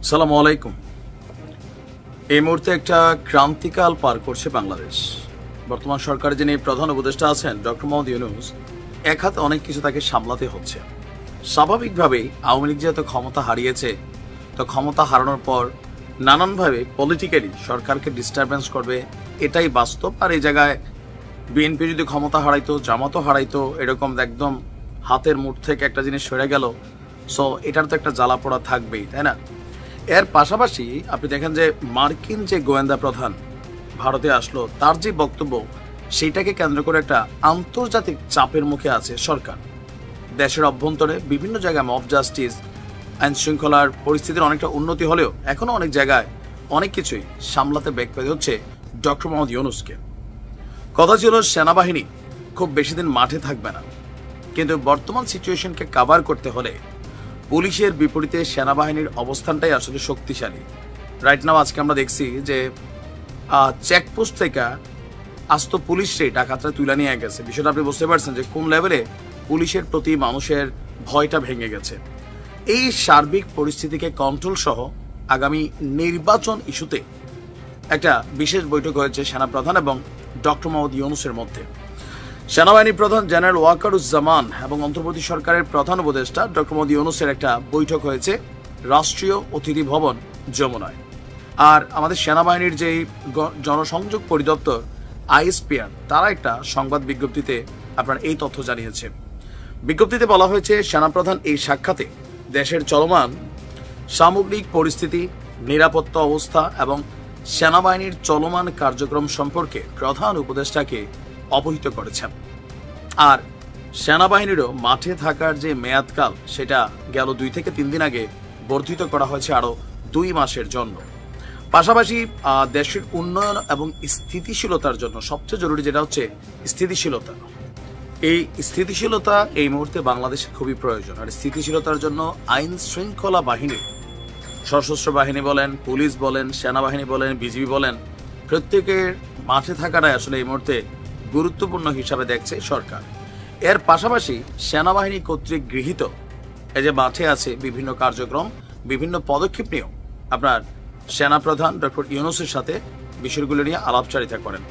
সালামু আলাইকুম। এই মুহূর্তে একটা ক্রান্তিকাল পার করছে বাংলাদেশ। বর্তমান সরকারের যিনি প্রধান উপদেষ্টা আছেন ডক্টর মোহাম্মদ ইউনূস, এক হাতে অনেক কিছু তাকে সামলাতে হচ্ছে। স্বাভাবিকভাবেই আওয়ামী লীগ যেহেতু ক্ষমতা হারিয়েছে, তো ক্ষমতা হারানোর পর নানানভাবে পলিটিক্যালি সরকারকে ডিস্টারবেন্স করবে, এটাই বাস্তব। আর এই জায়গায় বিএনপি যদি ক্ষমতা হারাইতো, জামাতও হারাইতো, এরকম একদম হাতের মুঠ থেকে একটা জিনিস সরে গেল, সো এটার তো একটা জ্বালা পোড়া থাকবেই, তাই না? এর পাশাপাশি আপনি দেখেন যে মার্কিন যে গোয়েন্দা প্রধান ভারতে আসলো, তার যে বক্তব্য, সেইটাকে কেন্দ্র করে একটা আন্তর্জাতিক চাপের মুখে আছে সরকার। দেশের অভ্যন্তরে বিভিন্ন জায়গায় মব জাস্টিস, আইন শৃঙ্খলার পরিস্থিতির অনেকটা উন্নতি হলেও এখনো অনেক জায়গায় অনেক কিছুই সামলাতে বেগ পেতে হচ্ছে ডক্টর মোহাম্মদ ইউনূসকে। কথা ছিল সেনাবাহিনী খুব বেশি দিন মাঠে থাকবে না, কিন্তু বর্তমান সিচুয়েশনকে কাভার করতে হলে পুলিশের বিপরীতে সেনাবাহিনীর অবস্থানটাই আসলে শক্তিশালী। রাইট নাও আজকে আমরা দেখছি যে চেকপোস্ট থেকে আস্ত পুলিশে ডাকাতরা তুলে নিয়ে গেছে। বিষয়টা আপনি বুঝতে পারছেন যে কোন লেভেলে পুলিশের প্রতি মানুষের ভয়টা ভেঙে গেছে। এই সার্বিক পরিস্থিতিকে কন্ট্রোল সহ আগামী নির্বাচন ইস্যুতে একটা বিশেষ বৈঠক হয়েছে সেনাপ্রধান এবং ডক্টর মোহাম্মদ ইউনূসের মধ্যে। সেনাবাহিনী প্রধান জেনারেল ওয়াকারুজ্জামান এবং অন্তর্বর্তী সরকারের প্রধান উপদেষ্টা ডক্টর মোহাম্মদ ইউনূসের একটা বৈঠক হয়েছে রাষ্ট্রীয় অতিথি ভবন যমুনায়। আর আমাদের সেনাবাহিনীর যে জনসংযোগ পরিদপ্তর আইএসপিআর, তারা একটা সংবাদ বিজ্ঞপ্তিতে আপনার এই তথ্য জানিয়েছে। বিজ্ঞপ্তিতে বলা হয়েছে, সেনাপ্রধান এই সাক্ষাতে দেশের চলমান সামগ্রিক পরিস্থিতি, নিরাপত্তা অবস্থা এবং সেনাবাহিনীর চলমান কার্যক্রম সম্পর্কে প্রধান উপদেষ্টাকে অবহিত করেছেন। আর সেনাবাহিনীরও মাঠে থাকার যে মেয়াদকাল, সেটা গেল 2 থেকে 3 দিন আগে বর্ধিত করা হয়েছে আরো 2 মাসের জন্য। পাশাপাশি দেশের উন্নয়ন এবং স্থিতিশীলতার জন্য সবচেয়ে জরুরি যেটা হচ্ছে স্থিতিশীলতা। এই স্থিতিশীলতা এই মুহূর্তে বাংলাদেশে খুবই প্রয়োজন। আর স্থিতিশীলতার জন্য আইন শৃঙ্খলা বাহিনী, সশস্ত্র বাহিনী বলেন, পুলিশ বলেন, সেনাবাহিনী বলেন, বিজিবি বলেন, প্রত্যেকের মাঠে থাকাটাই আসলে এই মুহূর্তে গুরুত্বপূর্ণ হিসাবে দেখছে সরকার। এর পাশাপাশি সেনাবাহিনী কর্তৃক গৃহীত এই যে মাঠে আছে বিভিন্ন কার্যক্রম, বিভিন্ন পদক্ষেপ নিয়েও আপনার সেনাপ্রধান ডক্টর ইউনূসের সাথে বিষয়গুলো নিয়ে আলাপচারিতা করেন।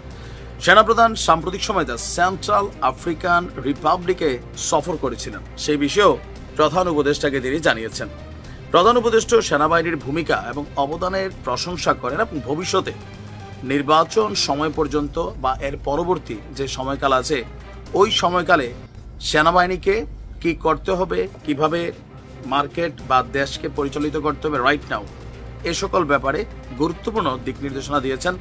সেনাপ্রধান সাম্প্রতিক সময় সেন্ট্রাল আফ্রিকান রিপাবলিকে সফর করেছিলেন, সেই বিষয়েও প্রধান উপদেষ্টাকে তিনি জানিয়েছেন। প্রধান উপদেষ্টা সেনাবাহিনীর ভূমিকা এবং অবদানের প্রশংসা করেন এবং ভবিষ্যতে নির্বাচন সময় পর্যন্ত বা এর পরবর্তী যে সময়কাল আছে, ওই সময়কালে সেনাবাহিনীকে কি করতে হবে, কিভাবে মার্কেট বা দেশকে পরিচালিত করতে হবে রাইট নাও, এ সকল ব্যাপারে গুরুত্বপূর্ণ দিক নির্দেশনা দিয়েছেন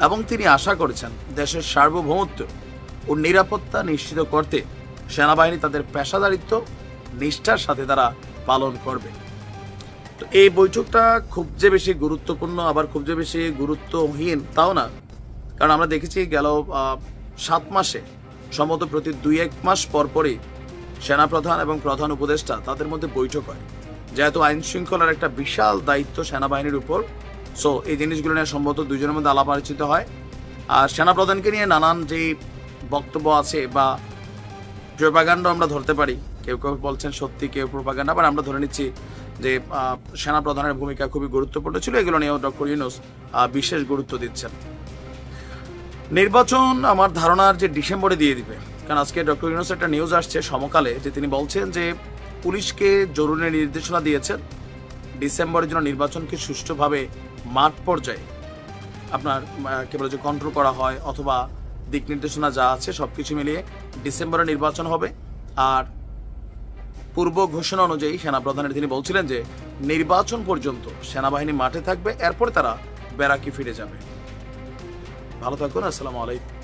এবং তিনি আশা করেছেন দেশের সার্বভৌমত্ব ও নিরাপত্তা নিশ্চিত করতে সেনাবাহিনী তাদের পেশাদারিত্ব নিষ্ঠার সাথে তারা পালন করবে। তো এই বৈঠকটা খুব যে বেশি গুরুত্বপূর্ণ আবার খুব যে বেশি গুরুত্বহীন তাও না, কারণ আমরা দেখেছি গেল 7 মাসে সম্ভবত প্রতি 2-1 মাস পরপরই সেনাপ্রধান এবং প্রধান উপদেষ্টা তাদের মধ্যে বৈঠক হয়, যেহেতু আইন শৃঙ্খলার একটা বিশাল দায়িত্ব সেনাবাহিনীর উপর। সো এই জিনিসগুলো নিয়ে সম্ভবত দুজনের মধ্যে আলাপ আলোচিত হয়। আর সেনাপ্রধানকে নিয়ে নানান যে বক্তব্য আছে বা প্রোপাগান্ডা আমরা ধরতে পারি, কেউ কেউ বলছেন সত্যি, কেউ প্রোপাগান্ডা, আবার আমরা ধরে নিচ্ছি যে সেনাপ্রধানের ভূমিকা খুবই গুরুত্বপূর্ণ ছিল। এগুলো নিয়েও ডক্টর ইউনূস বিশেষ গুরুত্ব দিচ্ছেন। নির্বাচন আমার ধারণার যে ডিসেম্বরে দিয়ে দিবে, কারণ আজকে ডক্টর ইউনূস একটা নিউজ আসছে সমকালে যে তিনি বলছেন যে পুলিশকে জরুরি নির্দেশনা দিয়েছেন ডিসেম্বরের জন্য নির্বাচনকে সুষ্ঠুভাবে মাঠ পর্যায়ে আপনার কেবল যে কন্ট্রোল করা হয় অথবা দিক নির্দেশনা যা আছে সবকিছু মিলিয়ে ডিসেম্বরে নির্বাচন হবে। আর পূর্ব ঘোষণা অনুযায়ী সেনাপ্রধানের তিনি বলছিলেন যে নির্বাচন পর্যন্ত সেনাবাহিনী মাঠে থাকবে, এরপরে তারা ব্যারাকে ফিরে যাবে। ভালো থাকুন, আসসালামু আলাইকুম।